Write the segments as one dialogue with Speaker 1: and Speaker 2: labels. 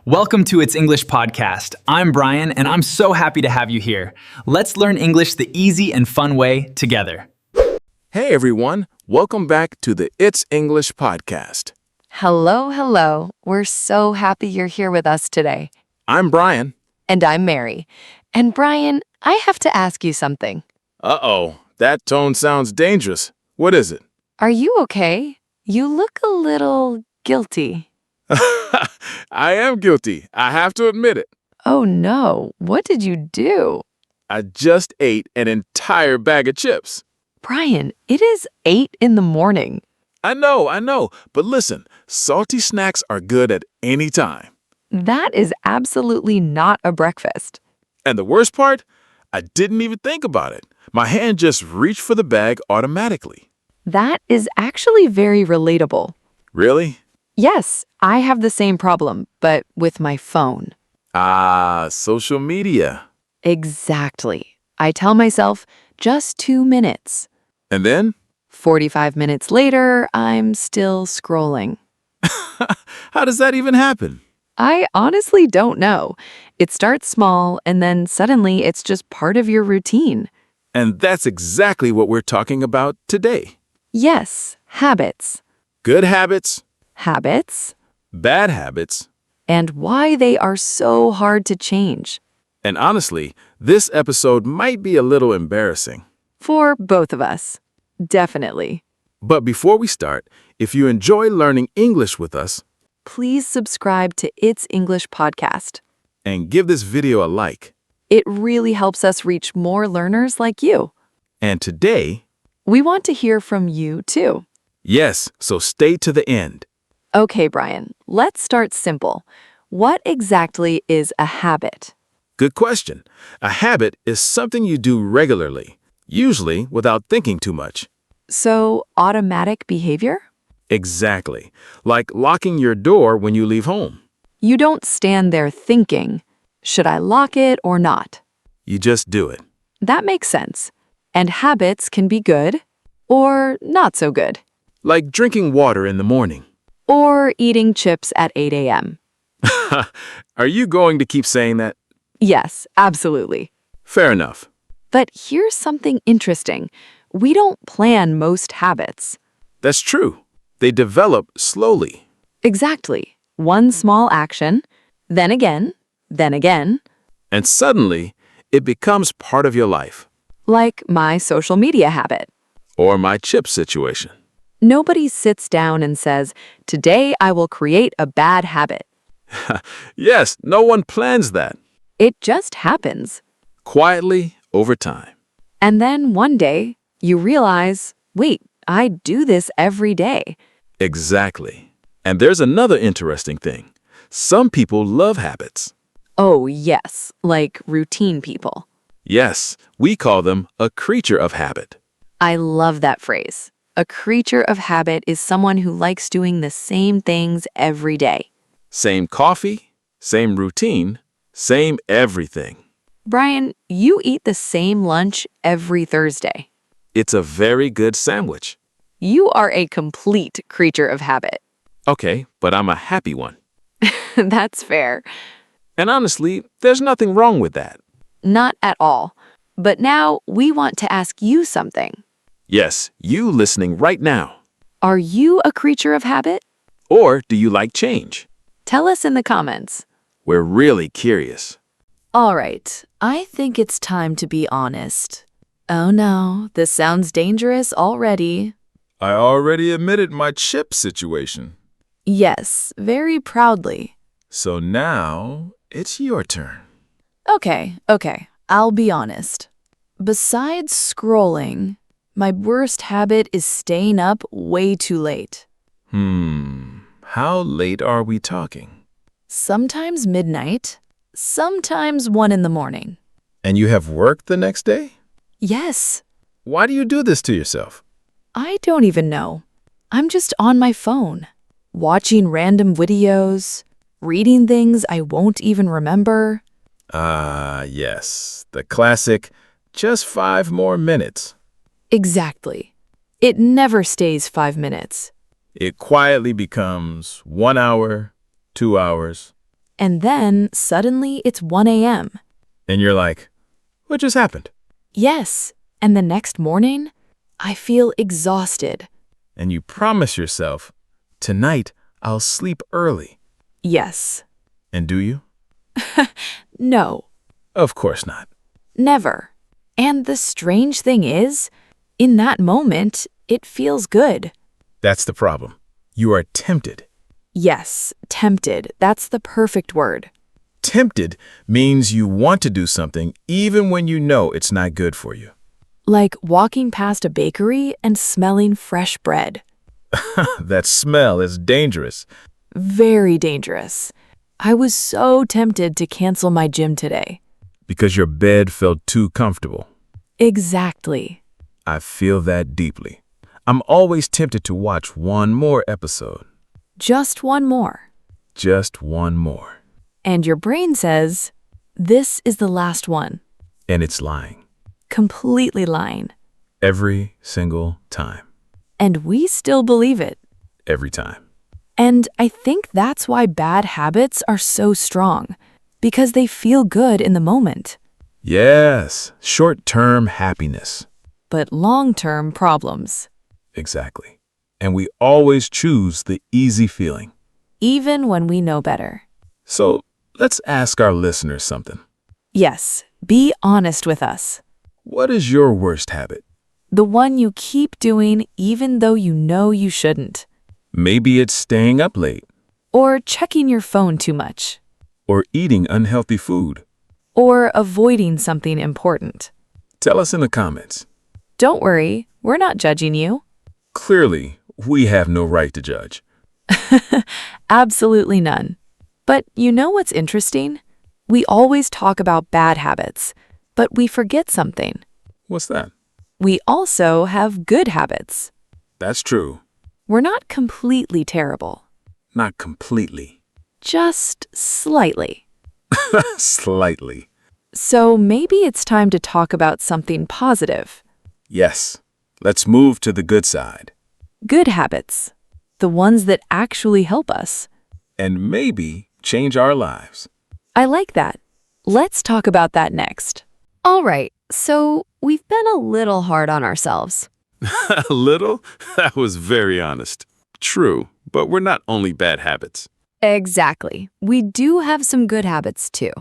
Speaker 1: Welcome to It's English Podcast. I'm Brian, and I'm so happy to have you here. Let's learn English the easy and fun way together.
Speaker 2: Hey everyone, welcome back to the It's English Podcast.
Speaker 3: Hello, hello. We're so happy you're here with us today.
Speaker 2: I'm Brian.
Speaker 3: And I'm Mary. And Brian, I have to ask you something.
Speaker 2: Uh-oh, that tone sounds dangerous. What is it?
Speaker 3: Are you okay? You look a little guilty.
Speaker 2: I am guilty. I have to admit it.
Speaker 3: Oh no, what did you do?
Speaker 2: I just ate an entire bag of chips.
Speaker 3: Brian, it is 8 in the morning.
Speaker 2: I know. But listen, salty snacks are good at any time.
Speaker 3: That is absolutely not a breakfast.
Speaker 2: And the worst part? I didn't even think about it. My hand just reached for the bag automatically.
Speaker 3: That is actually very relatable.
Speaker 2: Really?
Speaker 3: Yes, I have the same problem, but with my phone.
Speaker 2: Social media.
Speaker 3: Exactly. I tell myself, just 2 minutes.
Speaker 2: And then?
Speaker 3: 45 minutes later, I'm still scrolling.
Speaker 2: How does that even happen?
Speaker 3: I honestly don't know. It starts small, and then suddenly it's just part of your routine.
Speaker 2: And that's exactly what we're talking about today.
Speaker 3: Yes, habits.
Speaker 2: Good habits,
Speaker 3: Habits,
Speaker 2: bad habits,
Speaker 3: and why they are so hard to change.
Speaker 2: and honestly, this episode might be a little embarrassing.
Speaker 3: For both of us. Definitely.
Speaker 2: But before we start, if you enjoy learning English with us,
Speaker 3: Please subscribe to It's English Podcast.
Speaker 2: and give this video a like.
Speaker 3: It really helps us reach more learners like you.
Speaker 2: And today,
Speaker 3: We want to hear from you, too.
Speaker 2: yes, so stay to the end.
Speaker 3: Okay, Brian, let's start simple. What exactly is a habit?
Speaker 2: Good question. A habit is something you do regularly, usually without thinking too much.
Speaker 3: So, automatic behavior?
Speaker 2: Exactly. Like locking your door when you leave home.
Speaker 3: You don't stand there thinking, should I lock it or not?
Speaker 2: You just do it.
Speaker 3: That makes sense. And habits can be good or not so good.
Speaker 2: Like drinking water in the morning.
Speaker 3: Or eating chips at 8 a.m.
Speaker 2: Are you going to keep saying that?
Speaker 3: Yes, absolutely.
Speaker 2: Fair enough.
Speaker 3: But here's something interesting. We don't plan most habits.
Speaker 2: That's true. They develop slowly.
Speaker 3: Exactly. One small action, then again,
Speaker 2: And suddenly, it becomes part of your life.
Speaker 3: like my social media habit.
Speaker 2: Or my chip situation.
Speaker 3: Nobody sits down and says, today I will create a bad habit.
Speaker 2: Yes, no one plans that.
Speaker 3: It just happens.
Speaker 2: Quietly, over time.
Speaker 3: And then one day, you realize, wait, I do this every day.
Speaker 2: Exactly. And there's another interesting thing. Some people love habits.
Speaker 3: Oh, yes, like routine people.
Speaker 2: Yes, we call them a creature of habit.
Speaker 3: I love that phrase. A creature of habit is someone who likes doing the same things every day.
Speaker 2: Same coffee, same routine, same everything.
Speaker 3: Brian, you eat the same lunch every Thursday.
Speaker 2: It's a very good sandwich.
Speaker 3: You are a complete creature of habit.
Speaker 2: Okay, but I'm a happy one.
Speaker 3: That's fair.
Speaker 2: And honestly, there's nothing wrong with that.
Speaker 3: Not at all. But now we want to ask you something.
Speaker 2: Yes, you listening right now.
Speaker 3: Are you a creature of habit?
Speaker 2: Or do you like change?
Speaker 3: Tell us in the comments.
Speaker 2: We're really curious.
Speaker 4: All right, I think it's time to be honest. Oh no, this sounds dangerous already.
Speaker 5: I already admitted my chip situation.
Speaker 4: Yes, very proudly.
Speaker 5: So now it's your turn.
Speaker 4: Okay, I'll be honest. Besides scrolling, my worst habit is staying up way too late.
Speaker 5: How late are we talking?
Speaker 4: Sometimes midnight, sometimes 1 in the morning.
Speaker 5: And you have work the next day?
Speaker 4: Yes,
Speaker 5: Why do you do this to yourself?
Speaker 4: I don't even know. I'm just on my phone, watching random videos, reading things I won't even remember.
Speaker 5: Yes, the classic, just 5 more minutes.
Speaker 4: Exactly. It never stays 5 minutes.
Speaker 5: It quietly becomes 1 hour, 2 hours.
Speaker 4: And then suddenly it's 1 a.m.
Speaker 2: And you're like, what just happened?
Speaker 4: Yes, and the next morning, I feel exhausted.
Speaker 2: And you promise yourself, tonight I'll sleep early.
Speaker 4: Yes.
Speaker 2: And do you?
Speaker 4: No.
Speaker 2: Of course not.
Speaker 4: Never. And the strange thing is, in that moment, it feels good.
Speaker 2: That's the problem. You are tempted.
Speaker 4: Yes, tempted. That's the perfect word.
Speaker 2: Tempted means you want to do something even when you know it's not good for you.
Speaker 4: Like walking past a bakery and smelling fresh bread.
Speaker 2: That smell is dangerous.
Speaker 4: Very dangerous. I was so tempted to cancel my gym today.
Speaker 2: Because your bed felt too comfortable.
Speaker 4: Exactly.
Speaker 2: I feel that deeply. I'm always tempted to watch one more episode.
Speaker 4: Just one more.
Speaker 2: Just one more.
Speaker 4: And your brain says, this is the last one.
Speaker 2: And it's lying.
Speaker 4: Completely lying.
Speaker 2: Every single time.
Speaker 4: And we still believe it.
Speaker 2: Every time.
Speaker 4: And I think that's why bad habits are so strong, because they feel good in the moment,
Speaker 2: Yes, short-term happiness.
Speaker 4: but long-term problems,
Speaker 2: Exactly. And we always choose the easy feeling.
Speaker 4: even when we know better.
Speaker 2: So let's ask our listeners something.
Speaker 4: Yes, be honest with us.
Speaker 2: What is your worst habit?
Speaker 4: The one you keep doing even though you know you shouldn't.
Speaker 2: Maybe it's staying up late
Speaker 4: Or checking your phone too much.
Speaker 2: or eating unhealthy food.
Speaker 4: Or avoiding something important.
Speaker 2: Tell us in the comments.
Speaker 4: Don't worry, we're not judging you.
Speaker 2: Clearly, we have no right to judge.
Speaker 4: Absolutely none. But you know what's interesting? We always talk about bad habits, but we forget something.
Speaker 2: What's that?
Speaker 4: We also have good habits.
Speaker 2: That's true.
Speaker 4: We're not completely terrible,
Speaker 2: Not completely.
Speaker 4: just slightly.
Speaker 2: Slightly.
Speaker 4: So maybe it's time to talk about something positive.
Speaker 2: Yes. Let's move to the good side.
Speaker 4: Good habits. The ones that actually help us.
Speaker 2: And maybe change our lives.
Speaker 4: I like that. Let's talk about that next.
Speaker 3: All right, so we've been a little hard on ourselves.
Speaker 5: A little? That was very honest. True, but we're not only bad habits.
Speaker 3: Exactly. We do have some good habits too.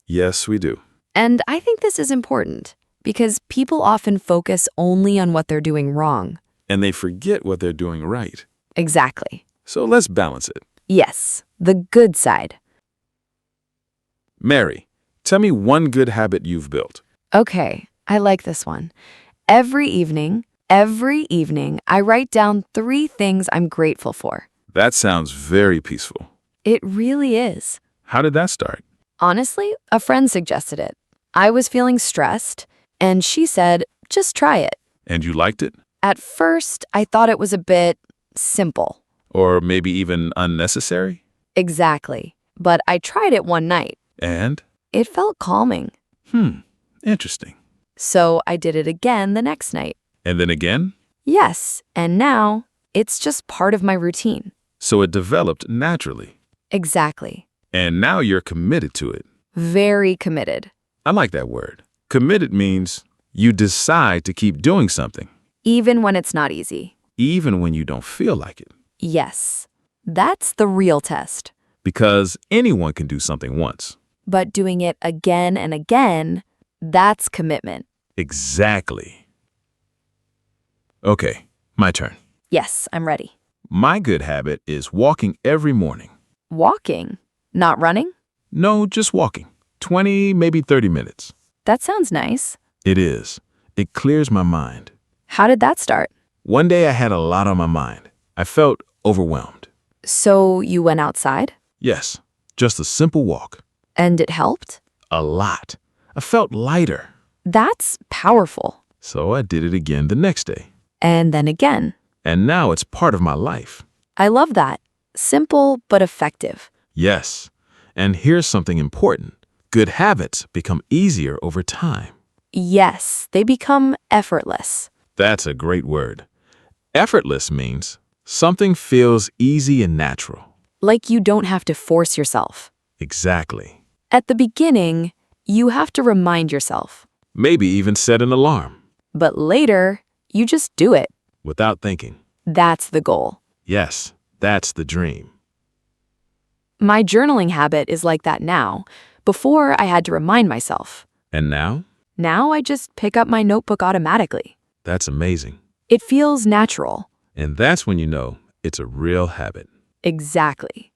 Speaker 5: Yes, we do.
Speaker 3: And I think this is important because people often focus only on what they're doing wrong.
Speaker 5: And they forget what they're doing right.
Speaker 3: Exactly.
Speaker 5: So let's balance it.
Speaker 3: Yes, the good side.
Speaker 5: Mary, tell me one good habit you've built.
Speaker 3: Okay, I like this one. Every evening, I write down 3 things I'm grateful for.
Speaker 5: That sounds very peaceful.
Speaker 3: It really is.
Speaker 5: How did that start?
Speaker 3: Honestly, a friend suggested it. I was feeling stressed, and she said, just try it.
Speaker 5: And you liked it?
Speaker 3: At first, I thought it was a bit simple.
Speaker 5: Or maybe even unnecessary?
Speaker 3: Exactly. But I tried it one night.
Speaker 5: And?
Speaker 3: It felt calming.
Speaker 5: Interesting.
Speaker 3: So I did it again the next night.
Speaker 5: And then again?
Speaker 3: Yes, and now it's just part of my routine.
Speaker 5: So it developed naturally.
Speaker 3: Exactly.
Speaker 5: And now you're committed to it.
Speaker 3: Very committed.
Speaker 5: I like that word. Committed means you decide to keep doing something,
Speaker 3: Even when it's not easy.
Speaker 5: even when you don't feel like it.
Speaker 3: Yes. That's the real test.
Speaker 5: Because anyone can do something once.
Speaker 3: But doing it again and again, that's commitment.
Speaker 5: Exactly. Okay, my turn.
Speaker 3: Yes, I'm ready.
Speaker 5: My good habit is walking every morning.
Speaker 3: Walking, not running?
Speaker 5: No, just walking. 20, maybe 30 minutes.
Speaker 3: That sounds nice.
Speaker 5: It is. It clears my mind.
Speaker 3: How did that start?
Speaker 5: One day I had a lot on my mind. I felt overwhelmed.
Speaker 3: So you went outside?
Speaker 5: Yes, just a simple walk.
Speaker 3: And it helped?
Speaker 5: A lot. I felt lighter.
Speaker 3: That's powerful.
Speaker 5: So I did it again the next day.
Speaker 3: And then again.
Speaker 5: And now it's part of my life.
Speaker 3: I love that. Simple but effective.
Speaker 5: Yes. And here's something important. Good habits become easier over time.
Speaker 3: Yes, they become effortless.
Speaker 5: That's a great word. Effortless means something feels easy and natural.
Speaker 3: Like you don't have to force yourself.
Speaker 5: Exactly.
Speaker 4: At the beginning, you have to remind yourself,
Speaker 5: Maybe even set an alarm
Speaker 4: but later, you just do it.
Speaker 5: without thinking.
Speaker 4: That's the goal.
Speaker 5: Yes, that's the dream.
Speaker 4: My journaling habit is like that now. Before, I had to remind myself.
Speaker 5: And now?
Speaker 4: Now I just pick up my notebook automatically.
Speaker 5: That's amazing.
Speaker 4: It feels natural.
Speaker 5: And that's when you know it's a real habit.
Speaker 4: Exactly.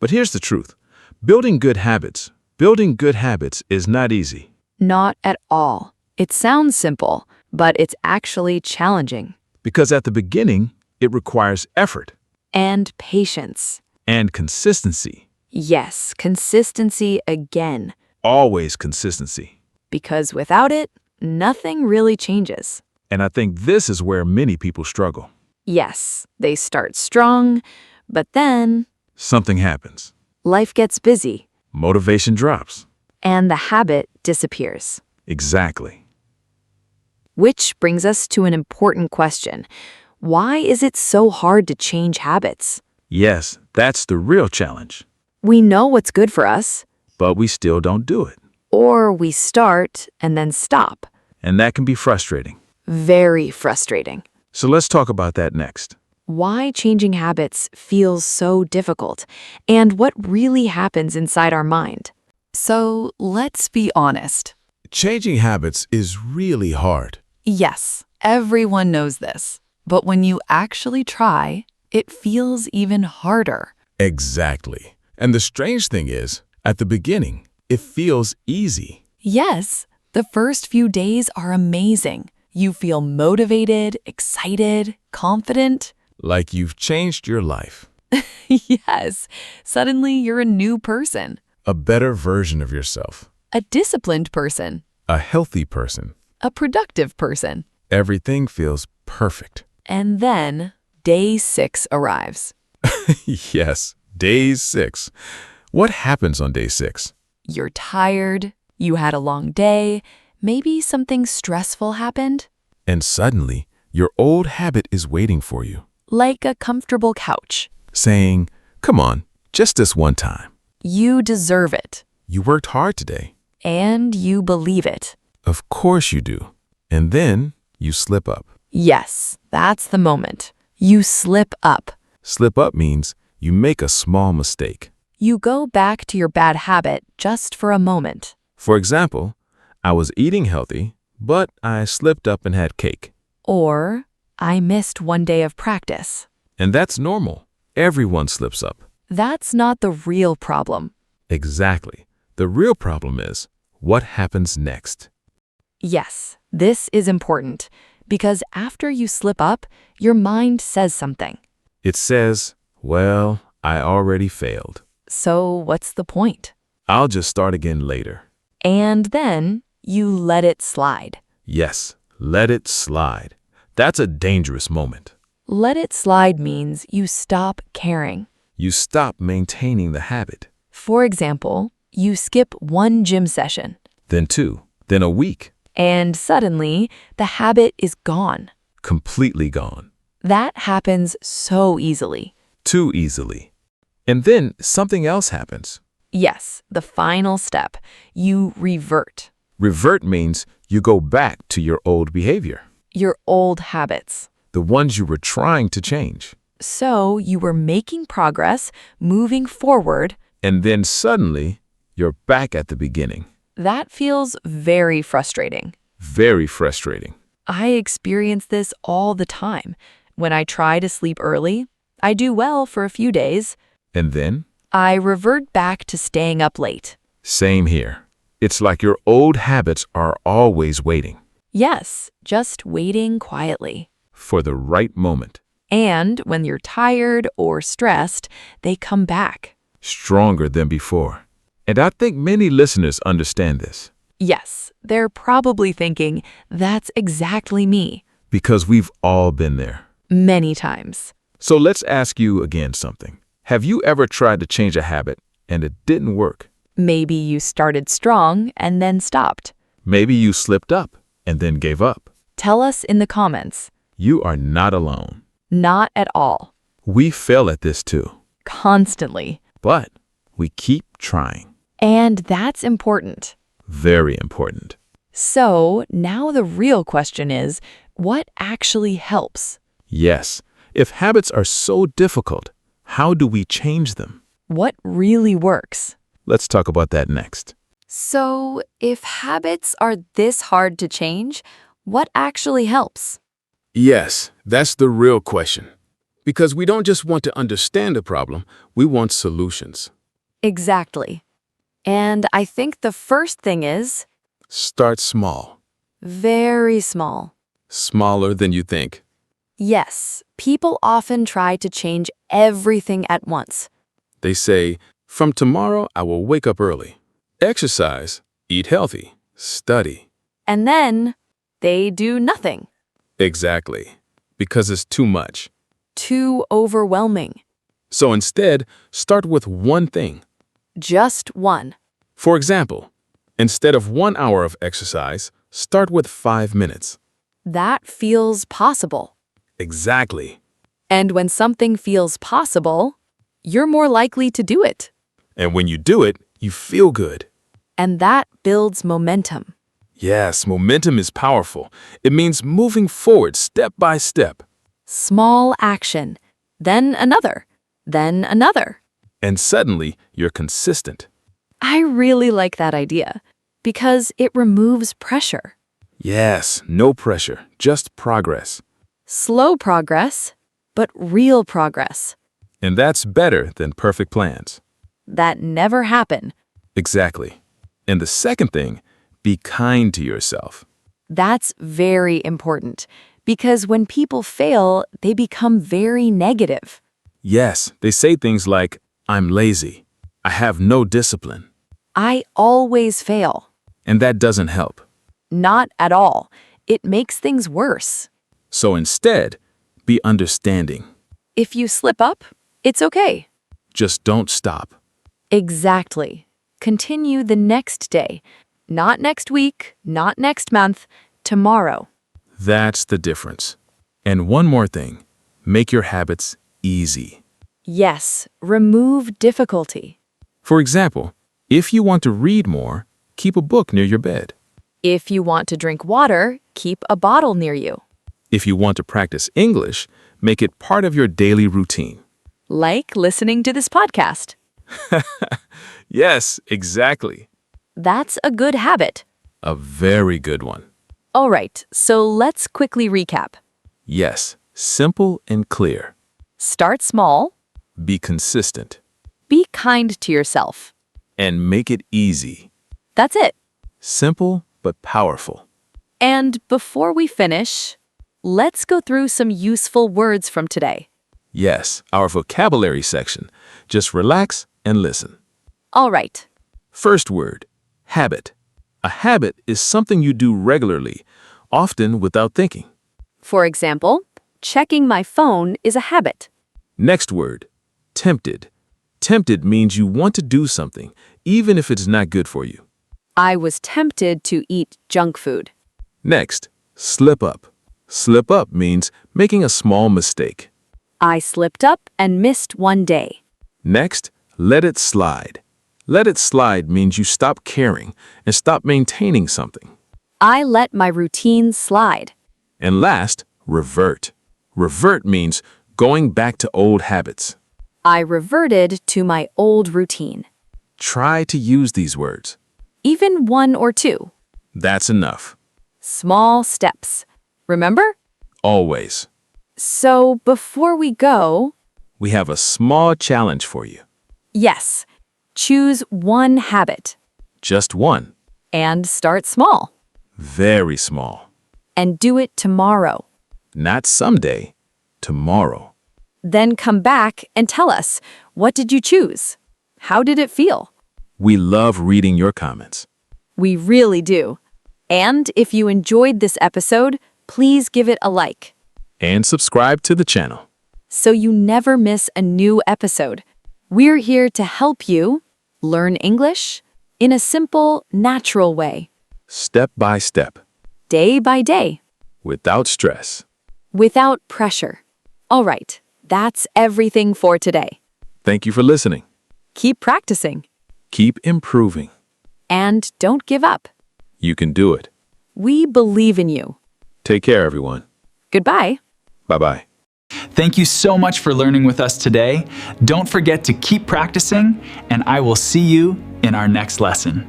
Speaker 5: But here's the truth. Building good habits is not easy.
Speaker 4: Not at all. It sounds simple, but it's actually challenging.
Speaker 5: Because at the beginning, it requires effort
Speaker 4: And patience.
Speaker 5: and consistency.
Speaker 4: Yes, consistency again.
Speaker 5: Always consistency.
Speaker 4: Because without it, nothing really changes.
Speaker 5: And I think this is where many people struggle.
Speaker 4: Yes, they start strong, but then
Speaker 5: Something happens.
Speaker 4: life gets busy
Speaker 5: Motivation drops.
Speaker 4: and the habit disappears.
Speaker 5: Exactly.
Speaker 4: Which brings us to an important question. Why is it so hard to change habits?
Speaker 5: Yes, that's the real challenge.
Speaker 4: We know what's good for us,
Speaker 5: But we still don't do it.
Speaker 4: or we start and then stop.
Speaker 5: And that can be frustrating.
Speaker 4: Very frustrating.
Speaker 5: So let's talk about that next.
Speaker 4: Why changing habits feels so difficult, and what really happens inside our mind. So let's be honest.
Speaker 2: Changing habits is really hard.
Speaker 4: Yes, everyone knows this. But when you actually try, it feels even harder.
Speaker 2: Exactly. And the strange thing is, at the beginning, it feels easy.
Speaker 4: Yes, the first few days are amazing. You feel motivated, excited, confident.
Speaker 2: Like you've changed your life.
Speaker 4: Yes, suddenly you're a new person,
Speaker 2: A better version of yourself.
Speaker 4: a disciplined person,
Speaker 2: A healthy person.
Speaker 4: a productive person.
Speaker 2: Everything feels perfect.
Speaker 4: And then day 6 arrives.
Speaker 2: Yes, day 6. What happens on day 6?
Speaker 4: You're tired, you had a long day, maybe something stressful happened,
Speaker 2: And suddenly, your old habit is waiting for you,
Speaker 4: like a comfortable couch.
Speaker 2: saying, "Come on, just this one time.
Speaker 4: You deserve it,
Speaker 2: You worked hard today."
Speaker 4: and you believe it.
Speaker 2: Of course you do. And then you slip up.
Speaker 4: Yes, that's the moment. You slip up.
Speaker 2: Slip up means you make a small mistake.
Speaker 4: You go back to your bad habit just for a moment.
Speaker 2: For example, I was eating healthy, but I slipped up and had cake.
Speaker 4: Or, I missed one day of practice.
Speaker 2: And that's normal. Everyone slips up.
Speaker 4: That's not the real problem.
Speaker 2: Exactly. The real problem is what happens next.
Speaker 4: Yes, this is important because after you slip up, your mind says something.
Speaker 2: It says, well, I already failed.
Speaker 4: So what's the point?
Speaker 2: I'll just start again later.
Speaker 4: And then you let it slide.
Speaker 2: Yes, let it slide. That's a dangerous moment.
Speaker 4: Let it slide means you stop caring.
Speaker 2: You stop maintaining the habit.
Speaker 4: For example, you skip one gym session,
Speaker 2: Then 2. Then a week.
Speaker 4: and suddenly the habit is gone.
Speaker 2: Completely gone.
Speaker 4: That happens so easily.
Speaker 2: Too easily. And then something else happens.
Speaker 4: Yes, the final step. You revert.
Speaker 2: Revert means you go back to your old behavior,
Speaker 4: Your old habits.
Speaker 2: the ones you were trying to change.
Speaker 4: So you were making progress, moving forward.
Speaker 2: And then suddenly, you're back at the beginning.
Speaker 4: That feels very frustrating.
Speaker 2: Very frustrating.
Speaker 4: I experience this all the time. When I try to sleep early, I do well for a few days.
Speaker 2: And then,
Speaker 4: I revert back to staying up late.
Speaker 2: same here. It's like your old habits are always waiting
Speaker 4: Yes, just waiting quietly.
Speaker 2: for the right moment,
Speaker 4: And when you're tired or stressed, they come back.
Speaker 2: stronger than before. And I think many listeners understand this
Speaker 4: Yes, they're probably thinking, that's exactly me.
Speaker 2: because we've all been there.
Speaker 4: Many times.
Speaker 2: So let's ask you again something. Have you ever tried to change a habit and it didn't work?
Speaker 4: Maybe you started strong and then stopped.
Speaker 2: Maybe you slipped up and then gave up.
Speaker 4: Tell us in the comments.
Speaker 2: You are not alone.
Speaker 4: Not at all.
Speaker 2: We fail at this too.
Speaker 4: Constantly.
Speaker 2: But
Speaker 5: We keep trying.
Speaker 4: And that's important.
Speaker 5: Very important.
Speaker 4: So now the real question is, what actually helps?
Speaker 5: Yes, if habits are so difficult, how do we change them?
Speaker 4: What really works?
Speaker 5: Let's talk about that next.
Speaker 3: So, if habits are this hard to change, what actually helps?
Speaker 2: Yes, that's the real question. Because we don't just want to understand a problem, we want solutions.
Speaker 3: Exactly. And I think the first thing is
Speaker 2: Start small,
Speaker 3: very small.
Speaker 2: smaller than you think.
Speaker 3: Yes, people often try to change everything at once.
Speaker 2: They say, from tomorrow I will wake up early, exercise, eat healthy, study.
Speaker 3: And then they do nothing.
Speaker 2: Exactly, because it's too much.
Speaker 3: Too overwhelming.
Speaker 2: So instead, start with one thing.
Speaker 3: Just one.
Speaker 2: For example, instead of 1 hour of exercise, start with 5 minutes.
Speaker 3: That feels possible.
Speaker 2: Exactly.
Speaker 3: And when something feels possible, you're more likely to do it.
Speaker 2: And when you do it, you feel good.
Speaker 3: And that builds momentum.
Speaker 2: Yes, momentum is powerful. It means moving forward step by step.
Speaker 3: Small action, then another, then another.
Speaker 2: And suddenly, you're consistent.
Speaker 3: I really like that idea because it removes pressure.
Speaker 2: Yes, no pressure, just progress.
Speaker 3: Slow progress, but real progress.
Speaker 2: And that's better than perfect plans.
Speaker 3: That never happen.
Speaker 2: Exactly. And the second thing, be kind to yourself.
Speaker 3: That's very important because when people fail, they become very negative.
Speaker 2: Yes, they say things like, I'm lazy. I have no discipline.
Speaker 3: I always fail.
Speaker 2: And that doesn't help.
Speaker 3: Not at all. It makes things worse.
Speaker 2: So instead, be understanding.
Speaker 3: If you slip up, it's okay.
Speaker 2: Just don't stop.
Speaker 3: Exactly. Continue the next day. Not next week, not next month, tomorrow.
Speaker 2: That's the difference. And one more thing, make your habits easy.
Speaker 3: Yes, remove difficulty.
Speaker 2: For example, if you want to read more, keep a book near your bed.
Speaker 3: If you want to drink water, keep a bottle near you.
Speaker 2: If you want to practice English, make it part of your daily routine.
Speaker 3: Like listening to this podcast.
Speaker 2: Yes, exactly.
Speaker 3: That's a good habit.
Speaker 2: A very good one.
Speaker 3: All right, so let's quickly recap.
Speaker 2: Yes, simple and clear.
Speaker 3: Start small,
Speaker 2: Be consistent.
Speaker 3: be kind to yourself.
Speaker 2: And make it easy.
Speaker 3: That's it.
Speaker 2: Simple but powerful.
Speaker 3: And before we finish, let's go through some useful words from today.
Speaker 2: Yes, our vocabulary section. Just relax and listen.
Speaker 3: All right.
Speaker 2: First word, habit. A habit is something you do regularly, often without thinking.
Speaker 3: For example, checking my phone is a habit.
Speaker 2: Next word, tempted. Tempted means you want to do something, even if it's not good for you.
Speaker 3: I was tempted to eat junk food.
Speaker 2: Next, slip up. Slip up means making a small mistake.
Speaker 3: I slipped up and missed one day.
Speaker 2: Next, let it slide. Let it slide means you stop caring and stop maintaining something.
Speaker 3: I let my routine slide.
Speaker 2: And last, revert. Revert means going back to old habits.
Speaker 3: I reverted to my old routine.
Speaker 2: Try to use these words.
Speaker 3: Even one or two.
Speaker 2: That's enough.
Speaker 3: Small steps. Remember?
Speaker 2: Always.
Speaker 3: So before we go,
Speaker 2: We have a small challenge for you.
Speaker 3: yes, choose one habit
Speaker 2: Just one.
Speaker 3: and start small.
Speaker 2: Very small.
Speaker 3: And do it tomorrow.
Speaker 2: Not someday. Tomorrow.
Speaker 3: Then come back and tell us, what did you choose? How did it feel?
Speaker 2: We love reading your comments.
Speaker 3: We really do. And if you enjoyed this episode, please give it a like
Speaker 2: And subscribe to the channel.
Speaker 3: so you never miss a new episode. We're here to help you learn English in a simple, natural way,
Speaker 2: Step by step.
Speaker 3: day by day,
Speaker 2: Without stress.
Speaker 3: without pressure. All right, that's everything for today.
Speaker 2: Thank you for listening.
Speaker 3: Keep practicing.
Speaker 5: Keep improving.
Speaker 3: And don't give up.
Speaker 5: You can do it.
Speaker 3: We believe in you.
Speaker 5: Take care, everyone.
Speaker 3: Goodbye.
Speaker 5: Bye-bye.
Speaker 1: Thank you so much for learning with us today. Don't forget to keep practicing, and I will see you in our next lesson.